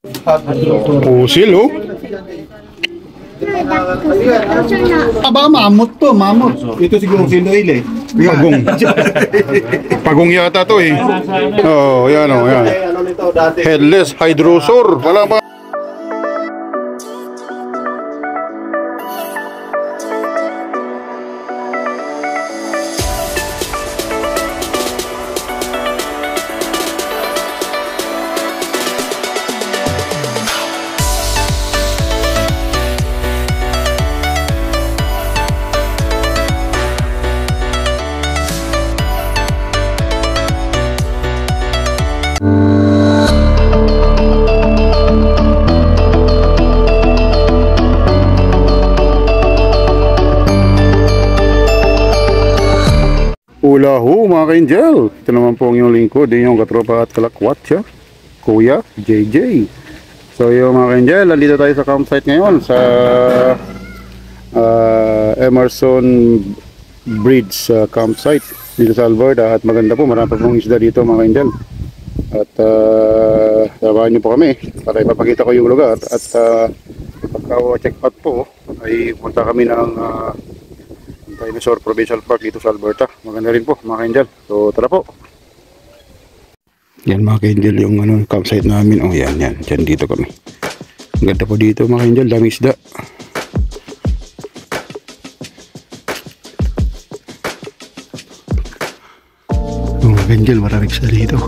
Pusil, oh. Baka mamot to, mamot. Ito siguro si Noel eh. Pagong. Pagong yata to eh. Oh, yan oh, yan. Headless hydrosaur. Wala pa. Ulahu mga ka-angel. Ito naman po ang inyong lingkod, yung katropa at kalakwat siya, Kuya JJ. So yung mga ka-angel, nandito tayo sa campsite ngayon sa Emerson Bridge campsite dito sa Alberta. At maganda po, marami pong isda dito mga ka-angel. At sabahan nyo po kami para ipapakita ko yung lugar. At pagka-checkpot po ay punta kami ng Dinosaur Provincial Park dito sa Alberta. Maganda rin po mga ka-angel. So tara po. Yan mga ka-angel yung campsite namin. Oh yan. Diyan dito kami. Ang ganda po dito mga ka-angel. Dami isda. Oh, mga ka-angel, maraming isda dito.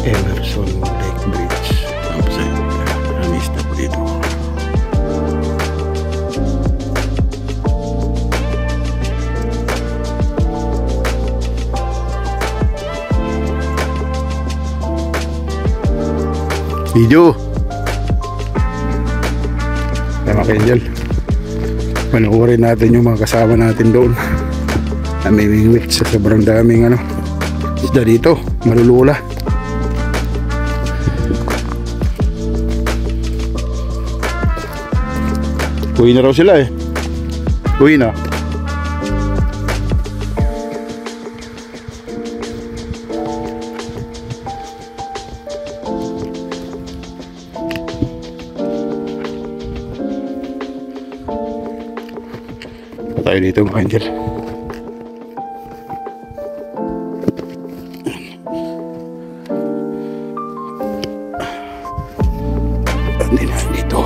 Emerson Lake Bridge campsite. Marami isda po dito. Video. Mga ka-angel, panoorin natin yung mga kasama natin doon. Namimingwit sa sobrang daming isda dito. Malulula. Uwi na raw sila eh. Uwi na. Tayo dito mga ka-angel. Hindi na dito.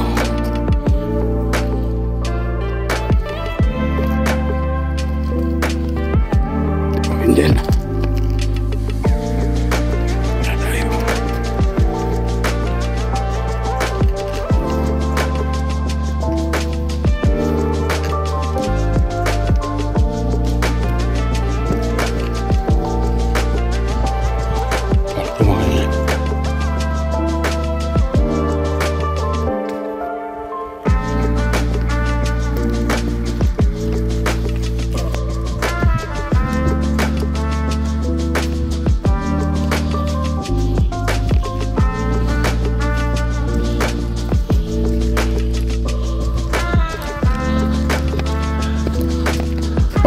Then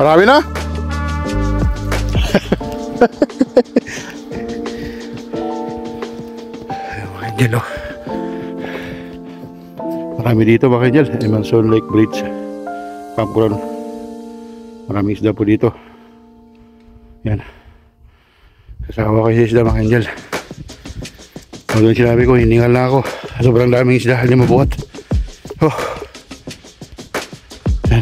marami na. Mga ka-angel, oh. Marami dito mga ka-angel. Emerson Lake Bridge campground. Maraming isda po dito. Yan. Kasawa kayo sa isda mga ka-angel. Pag sinabi ko, hiningal na ako. Sobrang daming isda. Hindi mabuhat. Oh. Yan.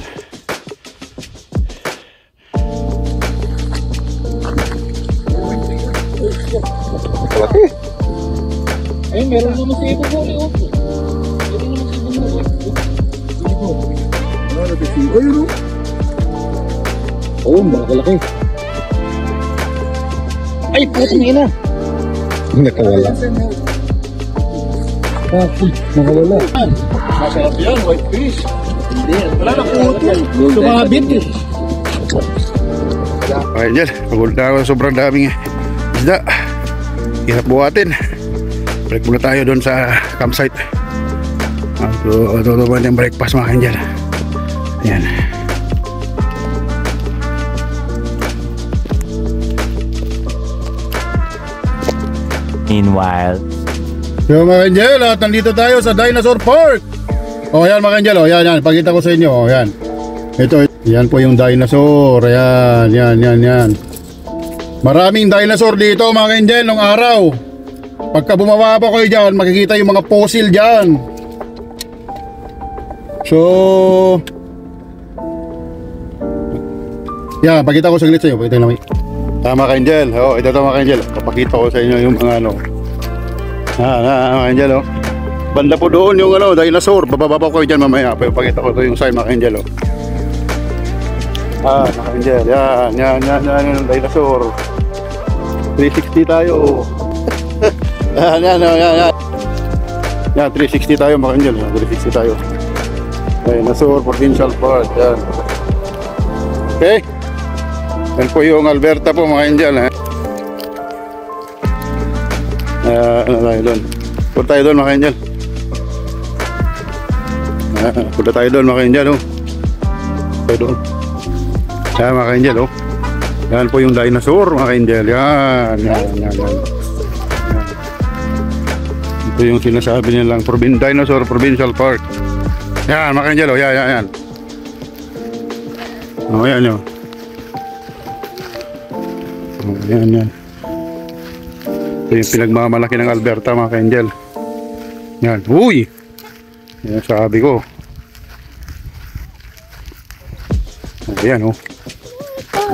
Malaki. Ay, meron naman sa ibo po. Meron naman sa ibo mo. Ayun o. Oo, malaki. Ay, putang ina. Nakawala. Nakawala. Masarap yan, white fish. Wala na puto. Sumabit eh. Okay dyan, pagulta ako sobrang daming isda. Hirap buhatin. Break muna tayo doon sa campsite. Ito naman yung breakfast mga kanyan. Ayan. Meanwhile. So mga Angel, at nandito tayo sa Dinosaur Park. O yan mga Angel, o yan, pakita ko sa inyo, o yan. Ito, yan po yung dinosaur, yan, yan. Maraming dinosaur dito mga Angel nung araw. Pagka bumaba po kayo dyan, makikita yung mga fossil dyan. So, yan, pakita ko saglit sa inyo, pakita namin. Mga Angel, ito mga Angel, papakita ko sa inyo yung mga ano. Mga Angel, banda po doon yung ano, dinosaur. Bababa ko kayo dyan mamaya. Pakita ko ito yung sign mga Angel, mga Angel, yan yung dinosaur. 360 tayo. yan. Yan, 360 tayo mga Angel. 360 tayo. Dinosaur Provincial Park, yan. Okay. Yan po yung Alberta po mga Angel. Ano tayo doon? Punta tayo doon mga Angel. Punta tayo doon mga Angel. Tayo doon. Yan mga Angel. Yan po yung dinosaur mga Angel. Yan. Ito yung sinasabi nilang Dinosaur Provincial Park. Yan mga Angel. Yan. Yan yun. Yan. Ito yung pinagmamalaki ng Alberta mga ka-Angel. Yan. Uy! Yan sabi ko. Ayan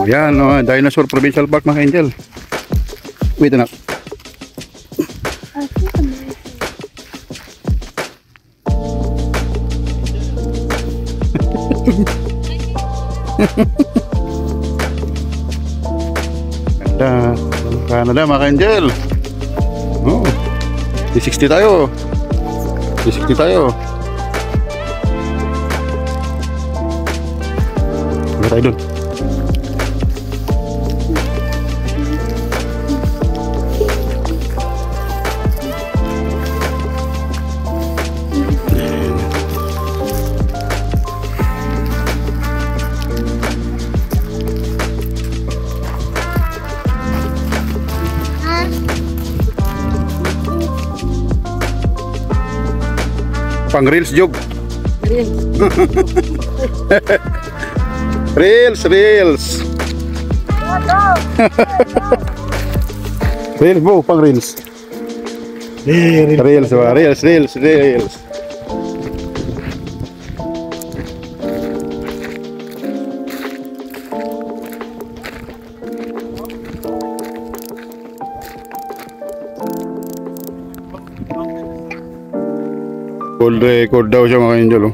Ayan Dinosaur Provincial Park mga ka-Angel. Wait na. Canada mga ka-Angel. 360 tayo. 360 tayo. Ano tayo dun? Pang reels jog. Reels. Reels po, pang reels. Reels. Gold record daw siya mga Angel.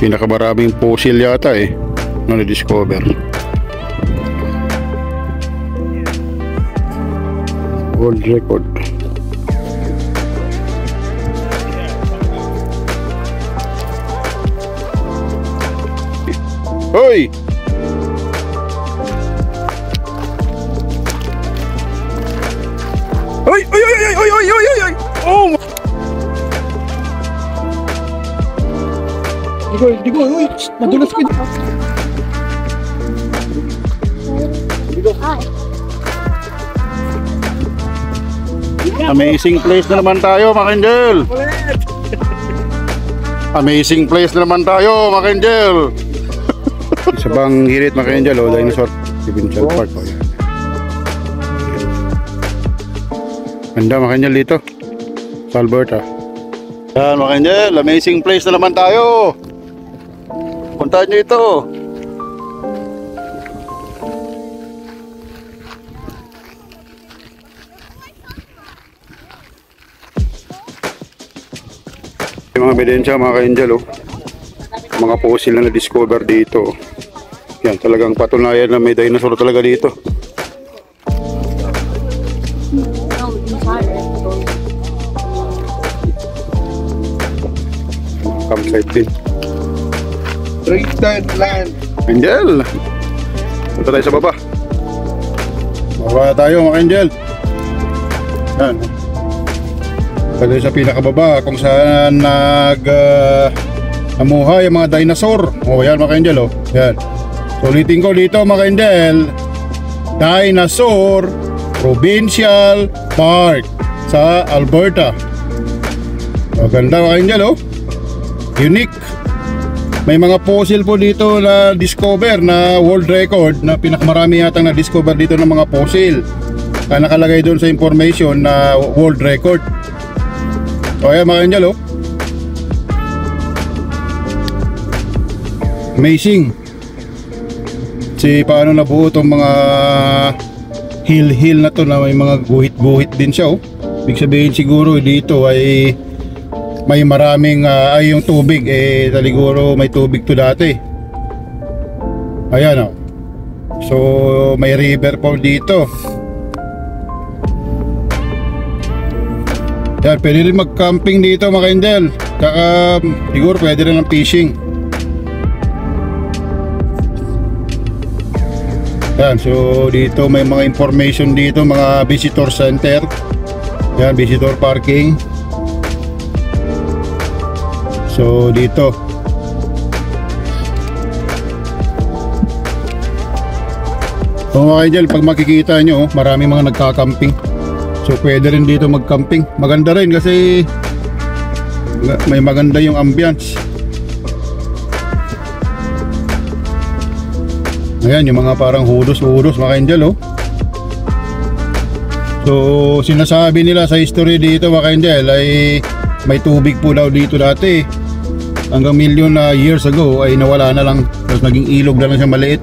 Pinakamaraming fossil yata na na-discover. Gold record. Hoy! Hoy! Oh! Digo, uy, madulas ko. Amazing place na naman tayo, mga Angel. Amazing place na naman tayo, mga Angel. Isa bang hirit, mga Angel, Dinosaur Provincial Park. Ganda, mga Angel, dito sa Alberta. Yan, mga Angel, amazing place na naman tayo. Puntahan nyo ito. Yung mga ebidensya mga ka-Angel, mga fossil na na-discover dito. Yan, talagang patunayan na may dinosaur talaga dito. Campsite din. Return land. Angel, punta tayo sa baba. Baba tayo mga Angel. Yan. Tayo sa pinakababa kung saan namuhay ang mga dinosaur. Oh, yan mga ka-angel, oh. Yan. So, ulitin ko dito mga ka-angel, Dinosaur Provincial Park sa Alberta. Maganda mga ka-angel, oh. Unique. May mga fossil po dito na discover na world record, na pinakamarami yata na discover dito ng mga fossil. Kaya nakalagay doon sa information na world record. So ayan mga ka-angel, oh. Amazing. Si paano nabuo itong mga hill na to na may mga guhit-guhit din siya, oh. Ibig sabihin siguro dito ay may maraming ay yung tubig taliguro may tubig to dati. Ayan, oh. So may river po dito. Yan, pwede rin mag-camping dito mga ka-angel. Kaka siguro pwede rin ng fishing. Yan, so dito may mga information dito, mga visitor center. Yan, visitor parking. So dito mga ka-angel, pag makikita nyo, maraming mga nagka-camping. So pwede rin dito mag-camping. Maganda rin kasi may maganda yung ambience. Ayan, yung mga parang hudos-hudos mga ka-angel, oh. So sinasabi nila sa history dito mga ka-angel ay may tubig po daw dito dati. Hanggang million na years ago ay nawala na lang, tapos naging ilog na lang siya maliit.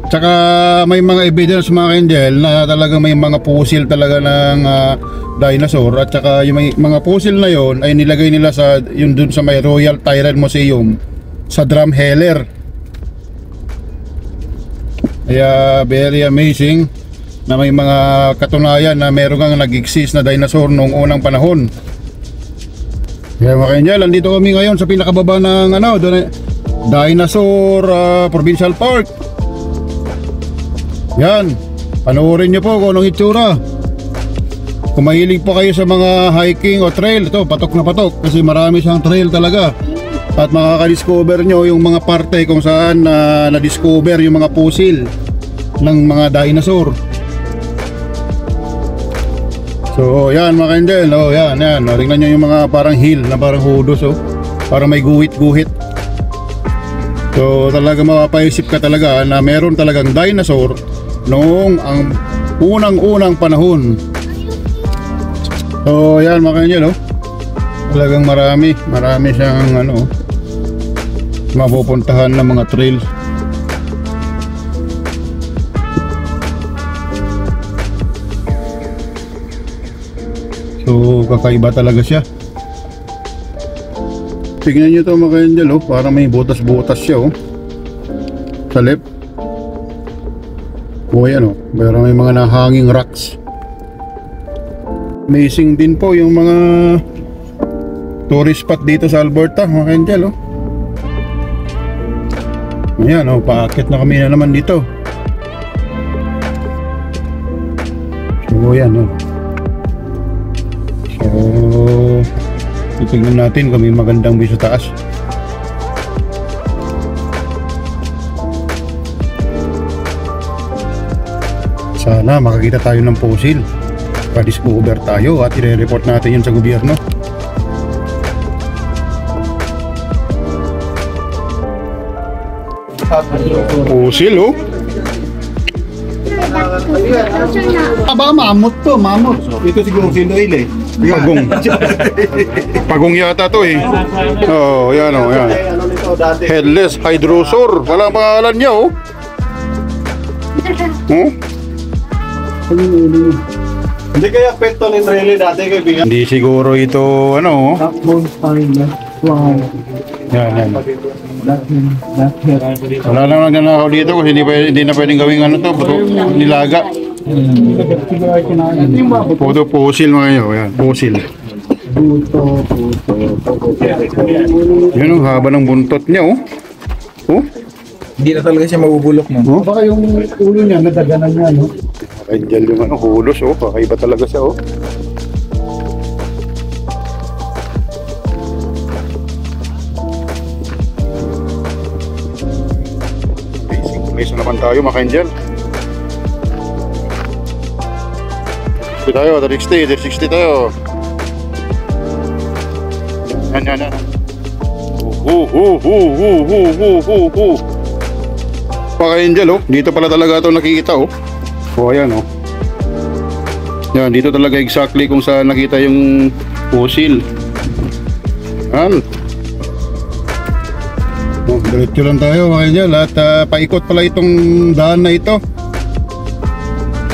Tsaka may mga evidence mga ka-angel na talagang may mga fossil talaga ng dinosaur. At tsaka yung mga fossil na yon ay nilagay nila sa yun dun sa may Royal Tyrrell Museum sa Drumheller. Kaya very amazing na may mga katunayan na meron kang nag-exist na dinosaur noong unang panahon. Kaya mga ka-angel, andito kami ngayon sa pinakababa ng Dinosaur Provincial Park. Yan, panoorin nyo po kung anong itsura. Kung mahilig po kayo sa mga hiking o trail, ito patok na patok kasi marami siyang trail talaga. At makaka-discover nyo yung mga parte kung saan na-discover yung mga fossil ng mga dinosaur. So yan mga ka-angel, oh, yan. Tingnan nyo yung mga parang hill na parang hudos, oh. Parang may guhit-guhit. So talaga mapapaisip ka talaga na meron talagang dinosaur noong ang unang-unang panahon. So yan mga ka-angel, oh. Talagang marami siyang mapupuntahan ng mga trail. So kakaiba talaga siya. Tingnan nyo ito mga ka-angel, oh. Parang may butas-butas siya, oh. Sa left. O yan, oh. Pero may mga nahanging rocks. Amazing din po yung mga tourist spot dito sa Alberta mga ka-angel, oh. Ayan, oh. Paakit na kami na naman dito. So yan, oh. So titignan natin kung may magandang view sa taas. Sana makakita tayo ng fossil, pa-discover tayo at i-report natin yun sa gobyerno. Fossil, oh. Baka mamot to, mamot. Ito siguro sinuil, eh. Pagong. Pagong yata to, eh. Oh, yan, oh, yan. Headless Hydrosaur. Walang pangalan niya, oh. Oh? Hindi kaya pekto ni Trelly dati kaibigan. Hindi siguro ito, ano, oh. Yan. Wala lang nagnanakaw dito kasi hindi na pwedeng gawing ano to, nilaga. Photo fossil mga nyo, yan, fossil. Yan ang haba ng buntot niya, oh. Oh? Hindi na talaga siya mabubulok mo. Oh? Baka yung ulo niya, nadaganan niya, no? Angel yung hulos, oh. Kakaiba talaga siya, oh. Place na naman tayo mga angel. Dito tayo, 360 tayo. Yan. Mga angel, oh. Dito pala talaga ito nakikita, oh. O, ayan, oh. Yan, dito talaga exactly kung saan nakita yung fossil. Yan. Oh, diretso lang tayo mga angel. At paikot pala itong daan na ito.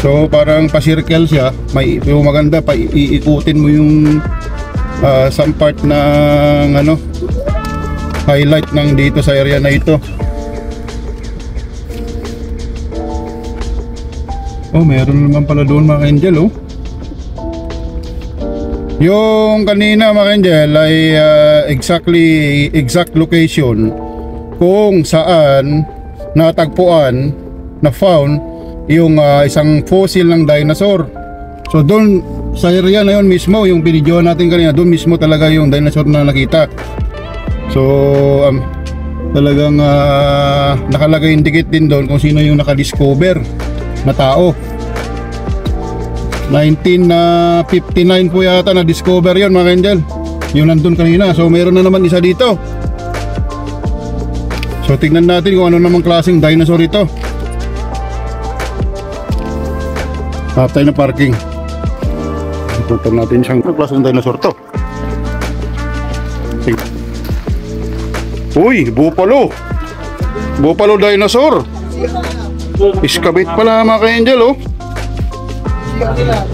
So parang pa-circle siya. May yung maganda pa iikutin mo yung some part ng ano, highlight ng dito sa area na ito. Oh, meron naman pala doon mga angel, oh. Yung kanina mga angel ay exact location kung saan natagpuan na found yung isang fossil ng dinosaur. So doon sa area na yun mismo, yung binidyoan natin kanina, doon mismo talaga yung dinosaur na nakita. So talagang nakalagay yung dikit din doon kung sino yung nakadiscover na tao. 1959 po yata na discover yon mga angel, yung nandun kanina. So mayroon na naman isa dito. So tingnan natin kung ano namang klaseng dinosaur ito. Half tayo na parking. Ikutan natin siyang klaseng dinosaur to. Uy, buffalo dinosaur. Iskabit pala mga ka-angel, oh.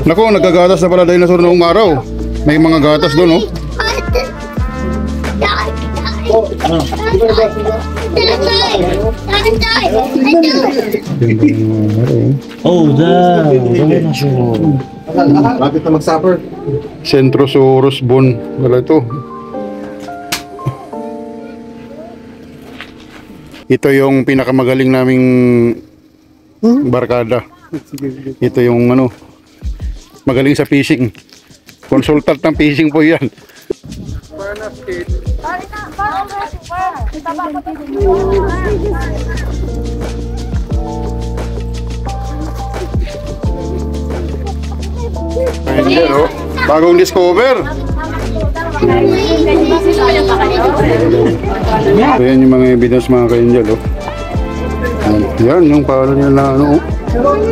Nako, nagagatas na pala dinosaur noong araw. May mga gatas doon, oh. Oh, dinosaur. Bakit na mag-suffer? Centrosaurus bone wala ito. Ito yung pinakamagaling naming barkada. Ito yung ano, magaling sa fishing. Consultant ng fishing po yan. Ayan, oh. Bagong discover. Ayan yung mga evidence mga ka-angel, oh. Yan yung paano niya na ano, oh.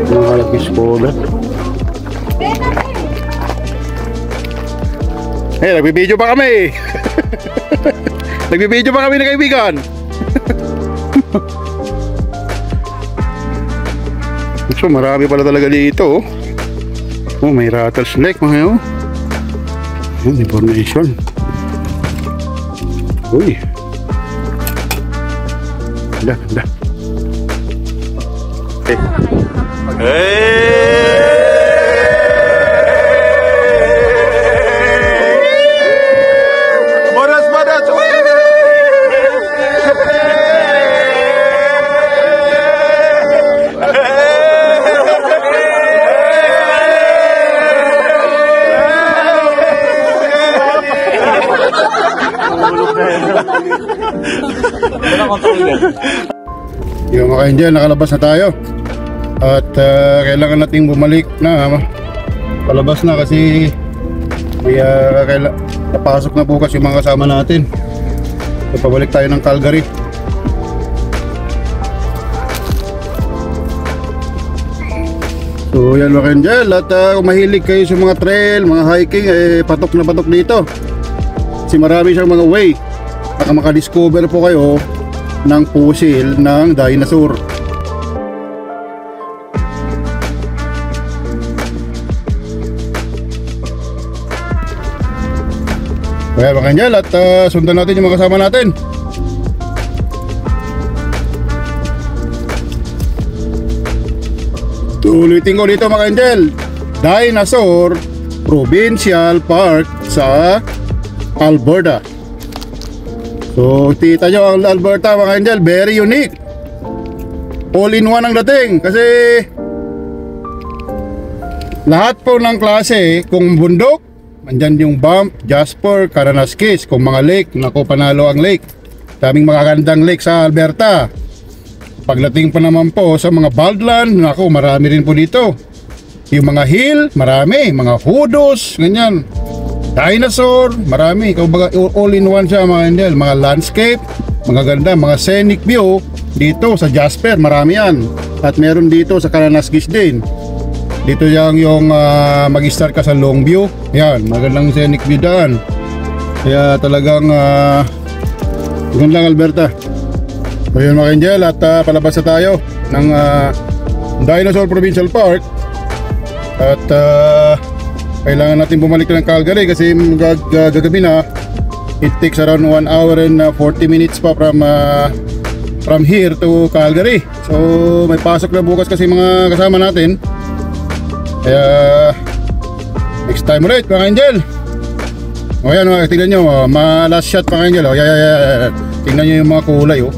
Yung mga discover. Eh, nagbibideo pa kami. Nagbibideo pa kami na kaibigan. So marami pala talaga dito, oh. Oh, may rattlesnake mga yun. Yun, information. Uy. Ganda. Yung mga angel, nakalabas na tayo. At kailangan nating bumalik na palabas na kasi may napasok na bukas yung mga kasama natin. So pabalik tayo ng Calgary. So yan mga angel, at kung mahilig kayo sa mga trail, mga hiking, patok na patok dito kasi marami siyang mga way. Baka makadiscover po kayo ng fossil ng dinosaur. Kaya mga angel, at sundan natin yung mga kasama natin. Ulitin ko dito mga angel, Dinosaur Provincial Park sa Alberta. So kita nyo ang Alberta mga angel, very unique. All in one ang dating kasi lahat po ng klase, kung bundok, andyan yung Banff, Jasper, Kananaskis. Kung mga lake, nako panalo ang lake. Daming mga gandang lake sa Alberta. Pagdating pa naman po sa mga baldland, nako, marami rin po dito. Yung mga hill, marami. Mga hudos, ganyan. Dinosaur, marami. Kumbaga, all in one siya mga Indel. Mga landscape, mga ganda, mga scenic view. Dito sa Jasper, marami yan. At meron dito sa Kananaskis din. Dito yung mag-start ka sa Longview. Yan, magandang scenic view daan. Kaya talagang magandang Alberta. So yun mga Angel, at palabas na tayo ng Dinosaur Provincial Park. At kailangan natin bumalik ng Calgary kasi gagabi na. It takes around 1 hour and 40 minutes pa from here to Calgary. So may pasok na bukas kasi mga kasama natin. Kaya next time ulit mga Angel. O yan, tingnan nyo, last shot mga Angel. O yan. Tingnan nyo yung mga kulay, oh.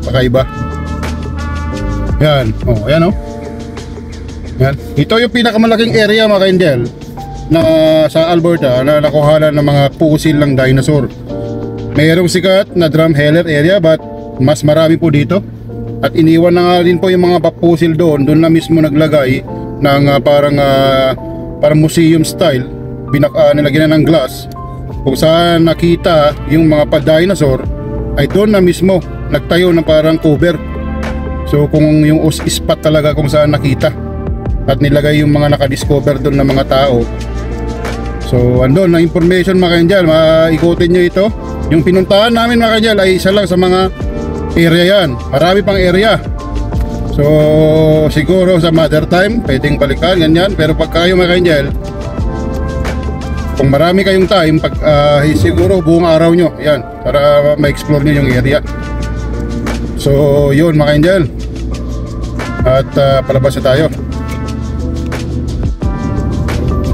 Pakaiba. Yan. O, ayan, oh. Yan. Ito yung pinakamalaking area mga Angel na sa Alberta na nakuhanan ng mga pusil ng dinosaur. Mayroong sikat na Drumheller area, but mas marami po dito. At iniwan na nga rin po yung mga pusil doon na mismo naglagay ng parang museum style. Nilagyan na ng glass kung saan nakita yung mga pa-dinosaur ay doon na mismo nagtayo ng parang cover. So kung yung spot talaga kung saan nakita at nilagay yung mga nakadiscover doon ng mga tao. So andun na information mga Angel, maikutin nyo ito. Yung pinuntahan namin mga Angel ay isa lang sa mga area yan. Marami pang area. So siguro sa mother time pwedeng balikan ganyan. Pero pag kayo mga Angel, kung marami kayong time, siguro buong araw nyo yan para ma-explore nyo yung area. So yun mga Angel. At palabas na tayo.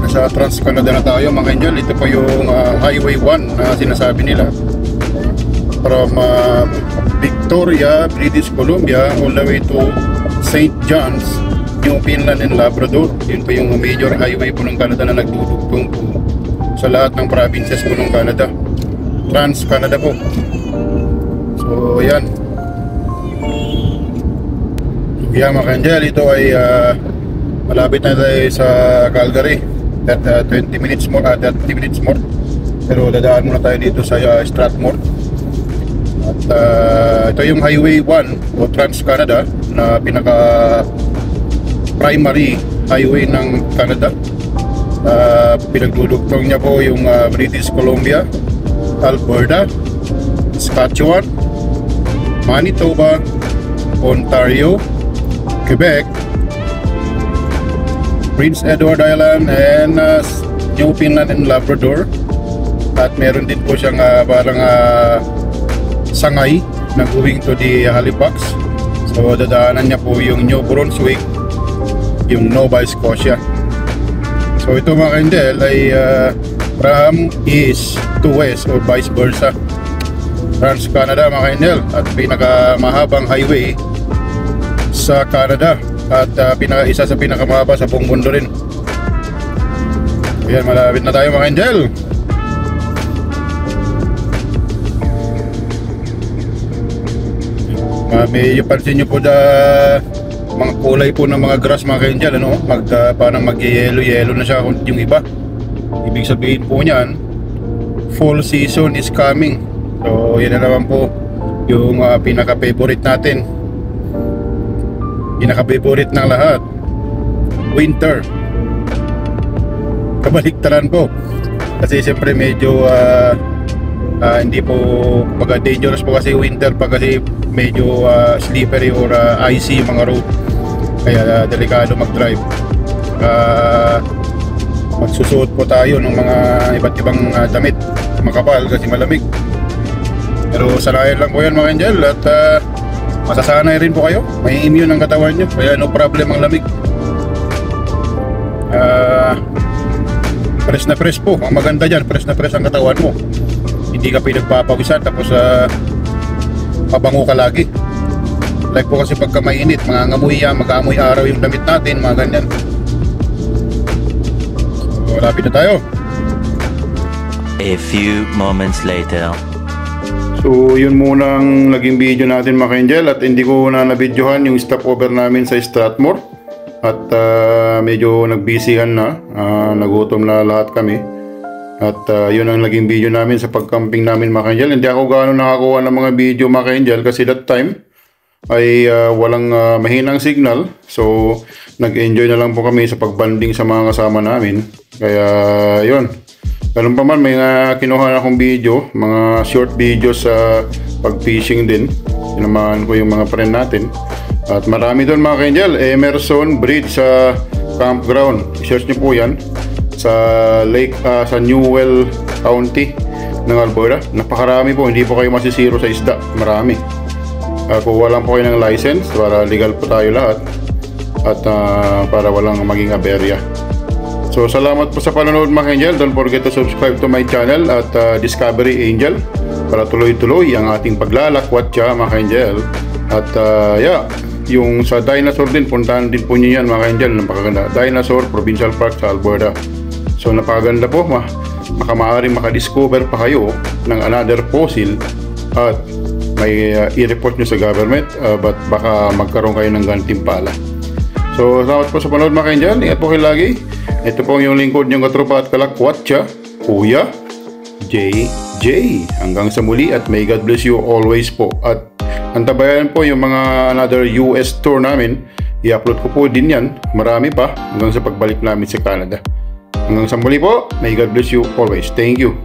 Nasa Trans-Canada na tayo mga Angel. Ito pa yung Highway 1 na sinasabi nila. From Victoria, British Columbia all the way to St. John's, Newfoundland and Labrador. Yun pa yung major highway po ng Canada na nagdudugtong po sa lahat ng provinces po ng Canada. Trans-Canada po. So yan. Yeah mga Angel, ito ay malapit na tayo sa Calgary. At 20 minutes more, 30 minutes more. Pero dadaan muna tayo dito sa Strathmore. At ito yung Highway 1 o Trans-Canada na pinaka primary highway ng Canada. Pinagdudugtong niya po yung British Columbia, Alberta, Saskatchewan, Manitoba, Ontario, Quebec, Prince Edward Island, and Newfoundland and Labrador. At meron din po siyang parang sangay na going to the Halifax. So dadaanan niya po yung New Brunswick, yung Nova Scotia. So ito mga Angel ay from east to west or vice versa. Trans-Canada mga Angel, at pinakamahabang highway sa Canada at isa sa pinakamahaba sa buong mundo rin. Ayan, malapit na tayo mga Angel. May pansin nyo po mga kulay po ng mga grass mga Angel, ano? Parang mag-yellow na siya yung iba. Ibig sabihin po niyan, fall season is coming. So yan na naman po yung pinaka-favorite natin. Pinaka-favorite ng lahat, winter. Kabaliktaran po. Kasi siyempre medyo hindi po kumbaga dangerous po kasi winter pag kasi medyo slippery or icy yung mga road. Kaya delikado mag-drive. Magsusuot po tayo ng mga iba't ibang damit makapal kasi malamig. Pero sanayan lang po yan mga Angel, at masasanay rin po kayo. May immune ang katawan nyo, kaya no problem ang lamig. Press na press po. Ang maganda dyan, press na press ang katawan mo. Hindi ka pinagpapawisan tapos pabango ka lagi. Like po kasi pagka mainit, mangangamoy yan, mag-aamoy araw yung damit natin, mga ganyan. So lapit na tayo. A few moments later. So yun muna ang naging video natin mga ka-angel, at hindi ko na nabidyohan yung stopover namin sa Strathmore. At medyo nagbusyhan na, nagutom na lahat kami. At yun ang naging video namin sa pagcamping namin mga ka-angel. Hindi ako gaano nakakuha ng mga video mga ka-angel kasi that time ay walang mahinang signal. So nag-enjoy na lang po kami sa pagbanding sa mga kasama namin. Kaya yun, ganun pa man, may kinuha na akong video, mga short videos sa pag-fishing din. Sinamahan ko yung mga friend natin. At marami doon mga ka-angel. Emerson Bridge sa campground. Search nyo po yan sa lake, sa Newell County ng Alberta. Napakarami po, hindi po kayo masisiro sa isda. Marami. Kuha lang po kayo ng license para legal po tayo lahat. At para walang maging aberya. So salamat po sa panonood mga ka-angel. Don't forget to subscribe to my channel at Discovery Angel para tuloy-tuloy ang ating paglalakwatsa mga ka-angel. At yeah, yung sa dinosaur din, puntahan din po nyo yan mga ka-angel. Napakaganda. Dinosaur Provincial Park sa Alberta. So napakaganda po, maaaring makadiscover pa kayo ng another fossil at may i-report nyo sa government, but baka magkaroon kayo ng gantimpala. So salamat po sa panonood mga ka-angel. Ingat po kayo lagi. Ito po ang yung lingkod niyong katropa at kalakwatsa, Kuya JJ. Hanggang sa muli at may God bless you always po. At antabayan po yung mga another US tour namin. I-upload ko po din yan. Marami pa hanggang sa pagbalik namin sa Canada. Hanggang sa muli po, may God bless you always. Thank you.